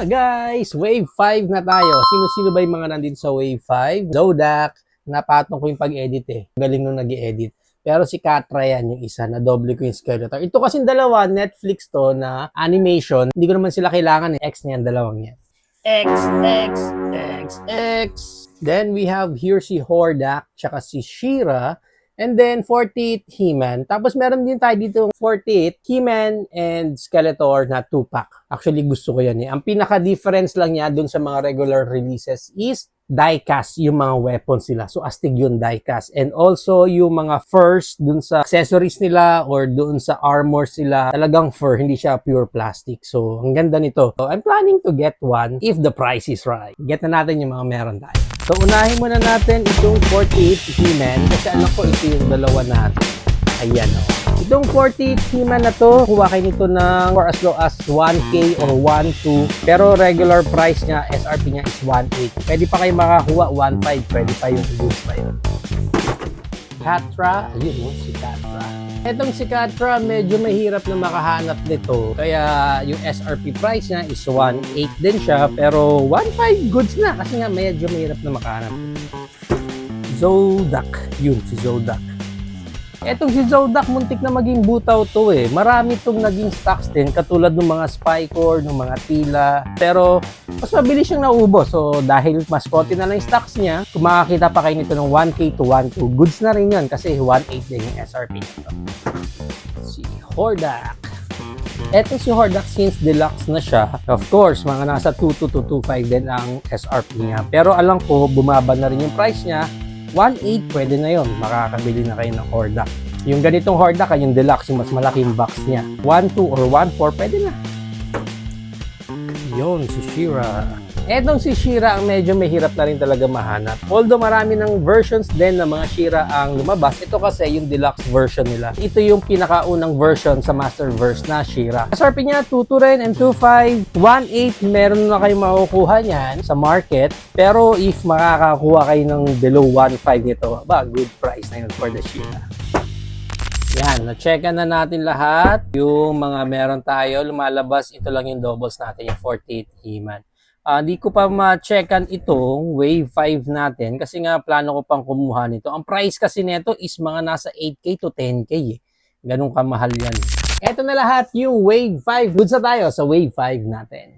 na guys! Wave 5 na tayo. Sino-sino ba yung mga nandito sa Wave 5? Zodak. Napatong ko yung pag-edit eh. Galing nung nag-edit. Pero si Katra yan yung isa na doble ko yung Skeletor. Ito kasing dalawa, Netflix to na animation. Hindi ko naman sila kailangan eh. X niyan, dalawang yan. X. Then we have here si Hordak, tsaka si She-Ra. And then 48 He-Man. Tapos meron din tayo dito 48 He-Man and Skeletor na 2-pack. Actually gusto ko yan eh. Ang pinaka-difference lang niya dun sa mga regular releases is die-cast yung mga weapons nila. So astig yung die-cast. And also yung mga furs dun sa accessories nila or dun sa armors nila, talagang fur, hindi siya pure plastic. So ang ganda nito. So I'm planning to get one if the price is right. Get na natin yung mga meron tayo. So unahin muna natin itong 48 He-Man kasi alam ko ito yung dalawa natin. Ayan o. Itong 48 He-Man na to, kuha kayo nito ng for as low as 1K or 1.2. Pero regular price niya, SRP niya is 1.8. Pwede pa kayo makakuha 1.5. Pwede pa yung goods pa yun. Katra, ayun o, si Katra. Etong si Katra, medyo mahirap na makahanap nito. Kaya yung SRP price niya is 1.8 din siya. Pero 1.5 goods na kasi nga medyo mahirap na makahanap. Zodak, yun si Zodak. Etong si Zodak, muntik na maging butaw to eh. Marami itong naging stocks din, katulad ng mga Spycore, ng mga Tila. Pero, mas mabilis siyang naubos. So, dahil mas konti na lang yung stocks niya, kung makakita pa kayo nito ng 1K to 1.2, goods na rin yun kasi 1.8 din yung SRP nito. Si Hordak. Etong si Hordak, since deluxe na siya, of course, mga nasa 2.2 to 2.5 din ang SRP niya. Pero alam ko, bumaba na rin yung price niya. 1.8 pwede na yun. Makakabili na kayo ng Hordak. Yung ganitong Hordak, yung deluxe, yung mas malaking box niya. 1.2 or 1.4 pwede na. Yun, si She-Ra. Etong si She-Ra ang medyo mahirap na rin talaga mahanap. Although marami ng versions din ng mga She-Ra ang lumabas, ito kasi yung deluxe version nila. Ito yung pinakaunang version sa Masterverse na She-Ra. SRP niya 2.2 rin and 2.5. 1.8 meron na kayo makukuha niyan sa market. Pero if makakakuha kayo ng below 1.5 nito, good price na yun for the She-Ra. Yan, na-checkan na natin lahat. Yung mga meron tayo, lumalabas, ito lang yung doubles natin, yung 48 He-Man. Di ko pa ma-checkan itong Wave 5 natin kasi nga plano ko pang kumuha nito. Ang price kasi nito is mga nasa 8K to 10K eh. Ganun kamahal yan. Ito na lahat yung Wave 5. Goods na tayo sa Wave 5 natin.